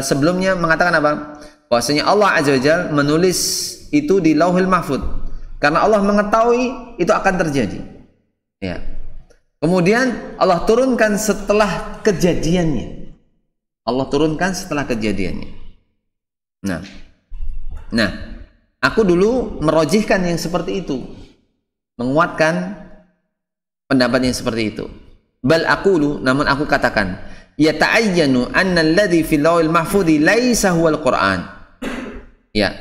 A: sebelumnya mengatakan apa? Bahwasanya Allah Azza wa Jalla menulis itu di Lauhul Mahfuz. Karena Allah mengetahui itu akan terjadi. Ya. Kemudian Allah turunkan setelah kejadiannya. Allah turunkan setelah kejadiannya. Nah, aku dulu merojihkan yang seperti itu, menguatkan pendapat yang seperti itu. Bal aqulu, namun aku katakan, yata'ayyanu anna alladhi fil lauhil mahfudhi laisa huwal Qur'an. Ya,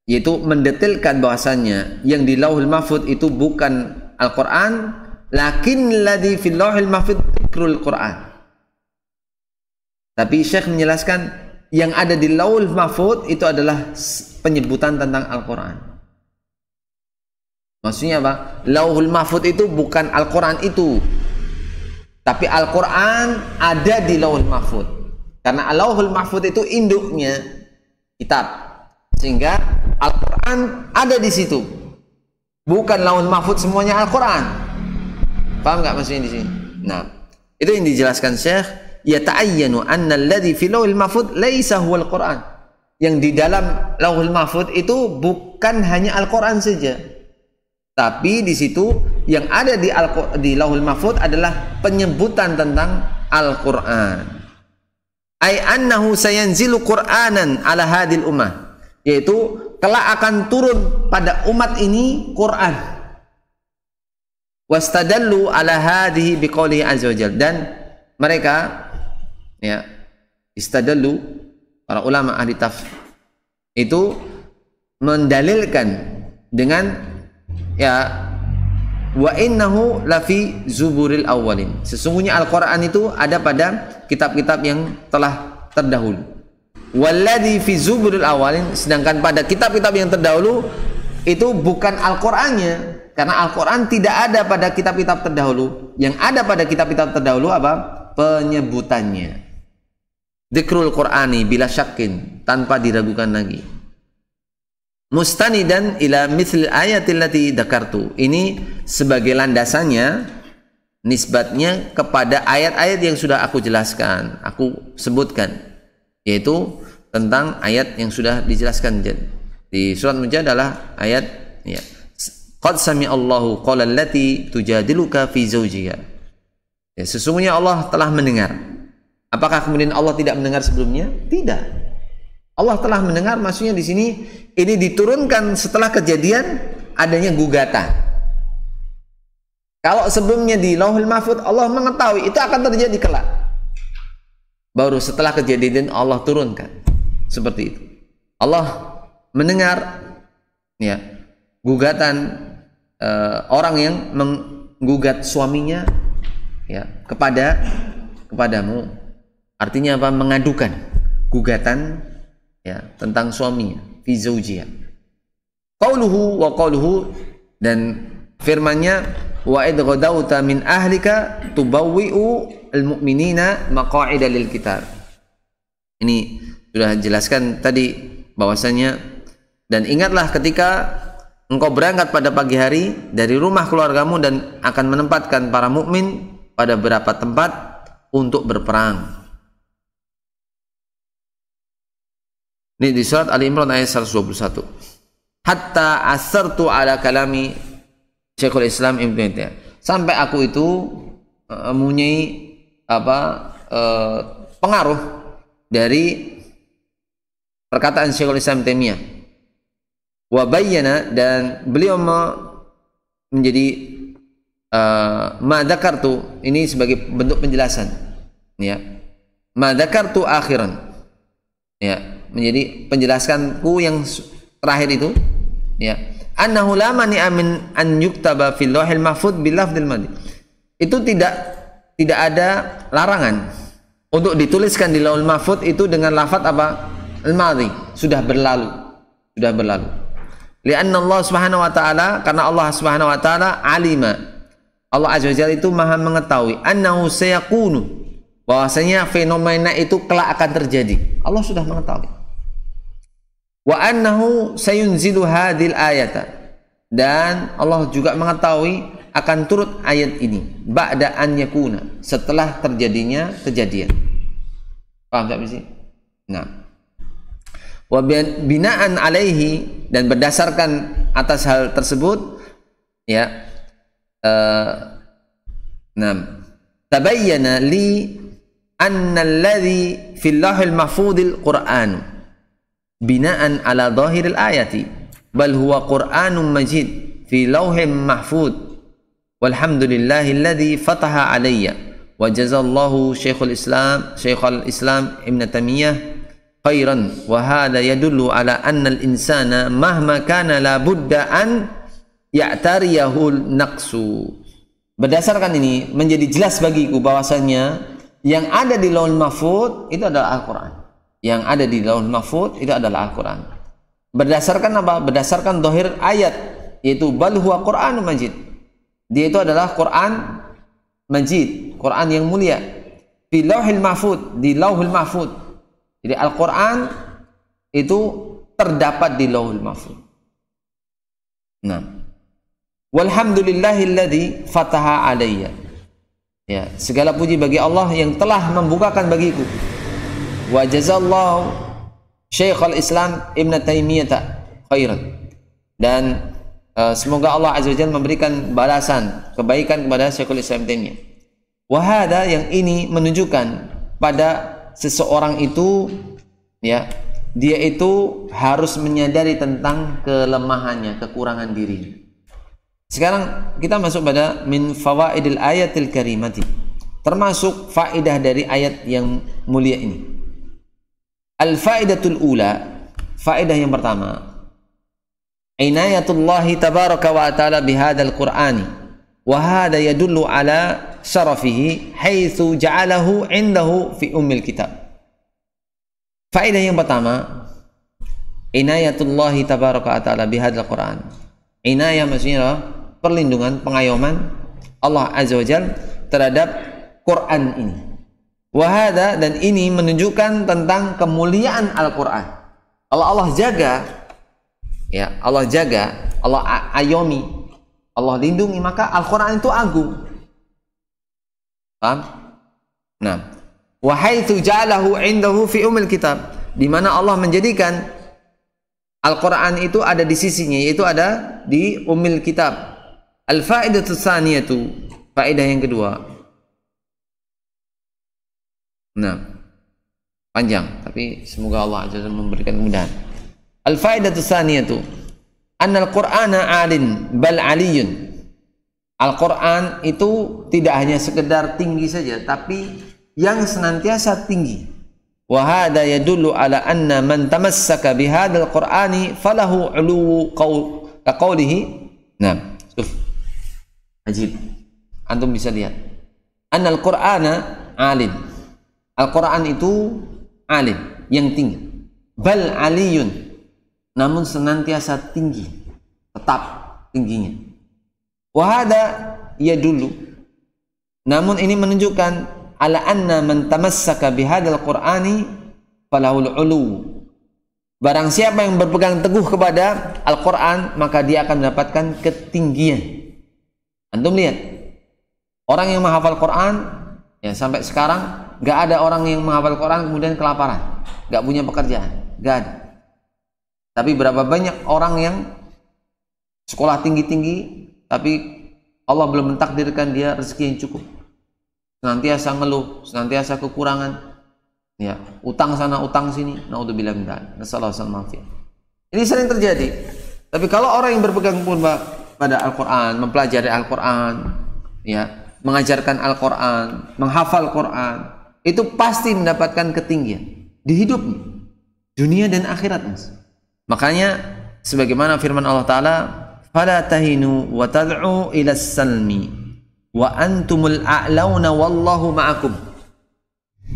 A: yaitu mendetailkan bahwasannya yang di Lauhul Mahfuz itu bukan Al-Qur'an, lakin alladhi fil lauhil mahfudh dzikrul Qur'an. Tapi Syekh menjelaskan yang ada di Lauhul Mahfuz itu adalah penyebutan tentang Al-Quran. Maksudnya apa? Lauhul Mahfuz itu bukan Al-Quran itu, tapi Al-Quran ada di Lauhul Mahfuz. Karena Lauhul Mahfuz itu induknya kitab, sehingga Al-Quran ada di situ. Bukan Lauhul Mahfuz semuanya Al-Quran. Paham nggak maksudnya di sini? Nah, itu yang dijelaskan Syekh. yata'ayyanu anna alladhi fi lauhil mahfuz laisa huwal Qur'an. Yang di dalam Lauhul Mahfuz itu bukan hanya Al-Qur'an saja. Tapi di situ yang ada di Lauhul Mahfuz adalah penyebutan tentang Al-Qur'an. Ai annahu sayanzilu Qur'anan ala hadil ummah, yaitu kelak akan turun pada umat ini Quran. Wastadallu ala hadhihi biqoulihi azza wajalla, dan mereka ya istadallu, para ulama ahli tafsir itu mendalilkan dengan ya wa innahu lafi zuburil awwalin, sesungguhnya Al-Qur'an itu ada pada kitab-kitab yang telah terdahulu. Walladzi fi zuburil awwalin, sedangkan pada kitab-kitab yang terdahulu itu bukan Al-Qur'annya, karena Al-Qur'an tidak ada pada kitab-kitab terdahulu. Yang ada pada kitab-kitab terdahulu apa? Penyebutannya. Dzikrul Qur'ani bila syakin, tanpa diragukan lagi. Mustanidan ila mithl ayatil lati dzakartu. Ini sebagai landasannya, nisbatnya kepada ayat-ayat yang sudah aku jelaskan, aku sebutkan, yaitu tentang ayat yang sudah dijelaskan di surat Mujadalah ayat ya. Qad sami'allahu qala allati tujadiluka fi zawjiha. Ya, sesungguhnya Allah telah mendengar. Apakah kemudian Allah tidak mendengar sebelumnya? Tidak. Allah telah mendengar, maksudnya di sini ini diturunkan setelah kejadian adanya gugatan. Kalau sebelumnya di Lauhul Mahfuz Allah mengetahui itu akan terjadi kelak. Baru setelah kejadian Allah turunkan. Seperti itu. Allah mendengar ya gugatan orang yang menggugat suaminya ya kepadamu. Artinya apa? Mengadukan gugatan ya tentang suaminya, fi zaujiyah. Qauluhu, dan firman-Nya, wa id ghadawta min ahlika tubawwi'u al-mu'minina maqa'ida lil qital. Ini sudah jelaskan tadi bahwasanya, dan ingatlah ketika engkau berangkat pada pagi hari dari rumah keluargamu dan akan menempatkan para mukmin pada beberapa tempat untuk berperang. Ini di surat Ali Imran ayat 121. Hatta asartu ala kalami Syekhul Islam Ibnu Taimiyah. Sampai aku itu mempunyai pengaruh dari perkataan Syekhul Islam Taimiyah. Wa bayyana, dan beliau menjadi ma dzakartu, ini sebagai bentuk penjelasan ya. Ma dzakartu akhiran. Ya, menjadi penjelaskanku yang terakhir itu ya, annahu la mani'a min an yuktaba fil lauhil mahfuz bil lafdzil madhi. Itu tidak ada larangan untuk dituliskan di lauhul mahfuz itu dengan lafaz apa? Al-madhi, sudah berlalu. Lianna Allah Subhanahu wa taala, karena Allah Subhanahu wa taala alima, Allah Azza wa Jalla itu maha mengetahui, annahu sayakunu, bahwasanya fenomena itu kelak akan terjadi. Allah sudah mengetahui. Wa annahu sayunzilu hadhil ayata, dan Allah juga mengetahui akan turut ayat ini ba'da an yakuna, setelah terjadinya kejadian. Paham tak sih? Nah, wa binaan alaihi, dan berdasarkan atas hal tersebut ya, tabayyana li anna alladhi fil lauhil mahfuzil qur'an binaan ala zahiril ayati bal huwa qur'anun majid fi lauhin mahfuz walhamdulillahilladzi fataha alayya wa jazallahu Syekhul Islam Ibnu Taimiyah khairan wa hadha yadullu ala anna al-insana mahma kana la budda an ya'tariyahul naqsu. Berdasarkan ini menjadi jelas bagiku bahwasanya yang ada di Lauhul Mahfuz itu adalah Al-Qur'an. Yang ada di Lauhul Mahfuz itu adalah Al-Qur'an. Berdasarkan apa? Berdasarkan zahir ayat, yaitu bal huwa Qur'anun majid. Dia itu adalah Qur'an majid, Qur'an yang mulia. Fi Lauhil Mahfuz, di Lauhul Mahfuz. Jadi Al-Qur'an itu terdapat di Lauhul Mahfuz. Nah, walhamdulillahilladzi fataha alayya. Ya, segala puji bagi Allah yang telah membukakan bagiku. Wa jazallahu Syekhul Islam Ibn Taimiyah khairan. Dan semoga Allah Azza wa Jalla memberikan balasan kebaikan kepada Syekhul Islam Taimiyah. Wahada, yang ini menunjukkan pada seseorang itu, ya, dia itu harus menyadari tentang kelemahannya, kekurangan diri. Sekarang kita masuk pada min fawaidil ayatil karimati, termasuk faedah dari ayat yang mulia ini. Al-faidatul ula, faedah yang pertama, inayatullahi tabaraka wa ta'ala bihadzal qur'ani wa hadha yadullu ala syarafihi haitsu ja'alahu indahu fi ummil kitab. Faedah yang pertama, inayatullahi tabaraka wa ta'ala bihadzal qur'an. Inayah maksudnya perlindungan, pengayoman Allah Azza wa Jalla terhadap Quran ini. Wahada, dan ini menunjukkan tentang kemuliaan Al-Quran. Kalau Allah jaga, ya, Allah jaga, Allah ayomi, Allah lindungi, maka Al-Quran itu agung. Paham? Nah, wa haitsu ja'alahu indahu fi ummil kitab, di mana Allah menjadikan Al-Quran itu ada di sisinya, yaitu ada di ummil kitab. Al-faidatu tsaniyatu, faedah yang kedua. Nah, panjang, tapi semoga Allah Azza wa Jalla memberikan kemudahan. Al-faidatu tsaniyatu anna al-Qur'ana 'alin bal 'aliyyun. Al-Qur'an itu tidak hanya sekedar tinggi saja, tapi yang senantiasa tinggi. Wa hadha yadullu ala anna man tamassaka bihadzal Qur'ani falahu 'uluwu qawlihi. Nah, ajib, antum bisa lihat annal Qur'ana alim, Al-Quran itu alim, yang tinggi, bal aliyun, namun senantiasa tinggi, tetap tingginya. Wahada ya dulu, namun ini menunjukkan ala anna man tamassaka bihadzal Qur'ani falahul ulu. Barang siapa yang berpegang teguh kepada Al-Quran, maka dia akan mendapatkan ketinggian. Antum lihat, orang yang menghafal Quran, ya, sampai sekarang gak ada orang yang menghafal Quran kemudian kelaparan, gak punya pekerjaan, gak ada. Tapi berapa banyak orang yang sekolah tinggi-tinggi, tapi Allah belum mentakdirkan dia rezeki yang cukup, senantiasa ngeluh, senantiasa kekurangan, ya, utang sana utang sini, naudzubillah min dzalik, nasallahu alaihi. Ini sering terjadi. Tapi kalau orang yang berpegang pada Al-Quran, mempelajari Al-Quran, ya, mengajarkan Al-Quran, menghafal Quran, itu pasti mendapatkan ketinggian di hidupnya, dunia dan akhirat, Mas. Makanya sebagaimana firman Allah Ta'ala, fala tahinu wa tad'u ila salmi wa antumul a'launa wallahu ma'akum.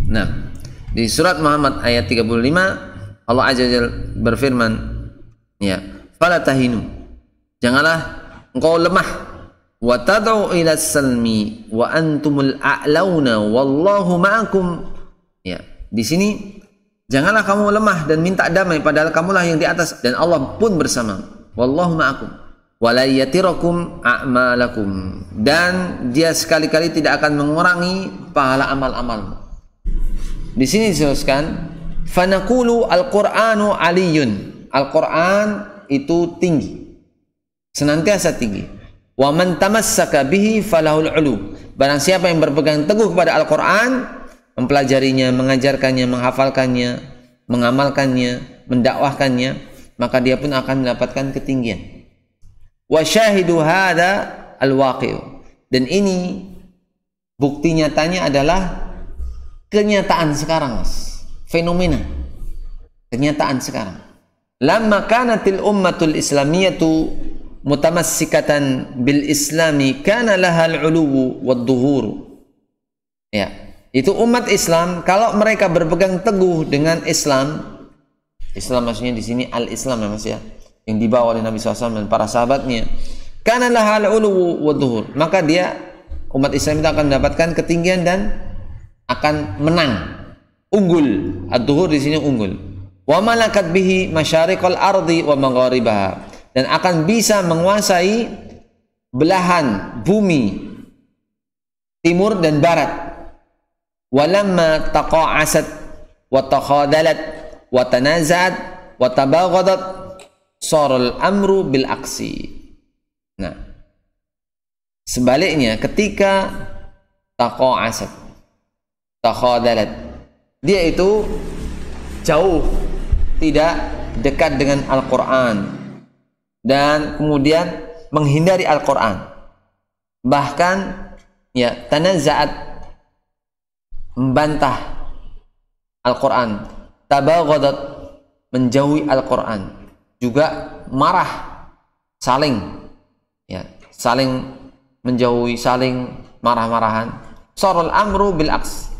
A: Nah, di surat Muhammad ayat 35 Allah Azza wa Jalla berfirman, ya, fala tahinu, janganlah engkau lemah, wa tad'u ila salmi wa antumul a'launa wallahu ma'akum. Ya, di sini janganlah kamu lemah dan minta damai, padahal kamulah yang di atas dan Allah pun bersama. Wallahu ma'akum wa la yatirakum a'malakum, dan dia sekali-kali tidak akan mengurangi pahala amal-amalmu. Di sini disebutkan fanaqulu al-Qur'anu aliyun, Al-Quran itu tinggi, senantiasa tinggi. Wa man tamassaka bihi falahul ulu, barang siapa yang berpegang teguh kepada Al-Quran, mempelajarinya, mengajarkannya, menghafalkannya, mengamalkannya, mendakwahkannya, maka dia pun akan mendapatkan ketinggian. Wa syahidu hadza al-waqi'u, dan ini bukti nyatanya adalah kenyataan sekarang, Mas. Fenomena kenyataan sekarang. Lamma kanatil ummatul islamiyatu mutamassikatan bil islami kana lahal uluwu wad duhur. Ya, itu umat Islam kalau mereka berpegang teguh dengan Islam, Islam maksudnya di sini al-Islam ya, Mas, ya, yang dibawa oleh Nabi SAW dan para sahabatnya. Kana lahal uluwu wad duhur, maka dia, umat Islam itu akan mendapatkan ketinggian dan akan menang, unggul. Ad-duhur di sini unggul. Wa malakat bihi masyariqal ardi wa magharibaha, dan akan bisa menguasai belahan bumi timur dan barat. Walamma taqa'asat wa takhadalat wa tanaza'at wa tabaghadat saral amru bil aksi. Nah, sebaliknya ketika taqa'asat, takhadalat, dia itu jauh, tidak dekat dengan Al-Quran, dan kemudian menghindari Al-Quran, bahkan ya tanaza'at, membantah Al-Quran, tabaghadat, menjauhi Al-Quran, juga marah, saling menjauhi, saling marah-marahan. Saral amru bil aks,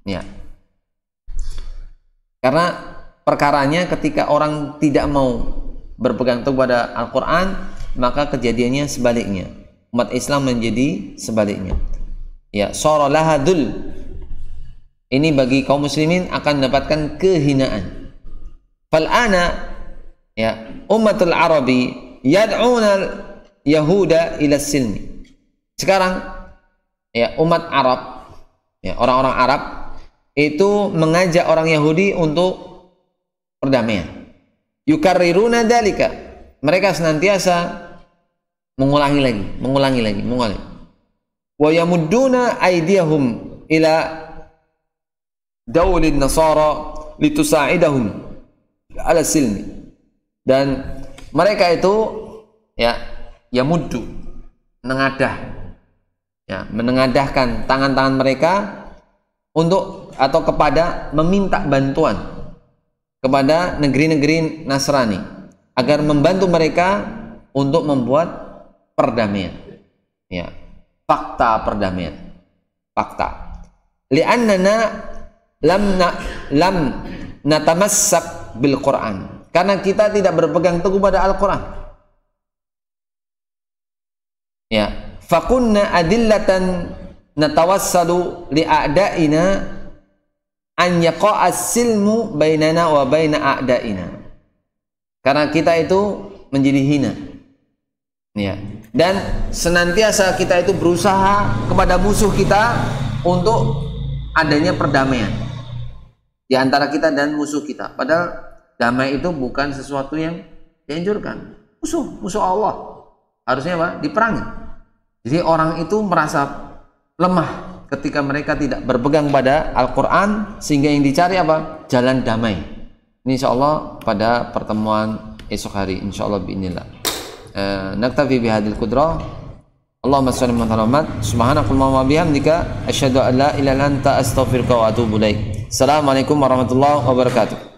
A: ya, karena perkaranya ketika orang tidak mau berpegang teguh pada Al-Quran, maka kejadiannya sebaliknya. Umat Islam menjadi sebaliknya. Ya, saralahadul. Ini bagi kaum muslimin akan mendapatkan kehinaan. Fal'ana, ya, ummatul Arabi yad'una Yahuda ila silmi. Sekarang, ya, umat Arab, ya, orang-orang Arab itu mengajak orang Yahudi untuk perdamaian. Yukarriruna dalika, mereka senantiasa mengulangi lagi. Wa yamudduna aydiyahum ila dawlin nasara litusa'idahum ala silmi. Dan mereka itu ya yamuddu, menengadahkan tangan-tangan mereka untuk atau kepada meminta bantuan kepada negeri-negeri Nasrani agar membantu mereka untuk membuat perdamaian, ya, fakta perdamaian, fakta. Li'annana lam natamassak bil Quran, karena kita tidak berpegang teguh pada Al-Quran. Ya, fakunna adillatan natawassalu li'a'da'ina an yaqa'as silmu bainana wa baina a'da'ina. Karena kita itu menjadi hina, ya, dan senantiasa kita itu berusaha kepada musuh kita untuk adanya perdamaian di antara kita dan musuh kita. Padahal damai itu bukan sesuatu yang dianjurkan. Musuh Allah harusnya apa? Diperangi. Jadi orang itu merasa lemah ketika mereka tidak berpegang pada Al-Quran, sehingga yang dicari apa? Jalan damai. Ini insyaallah pada pertemuan esok hari, insyaallah bi'inillah. Naktafi bihadil qudrah. Allahumma shalli ala Muhammad. Subhanakallahumma wa bihamdika asyhadu an la ilaha illa anta astaghfiruka wa atubu ilaik. Assalamualaikum warahmatullahi wabarakatuh.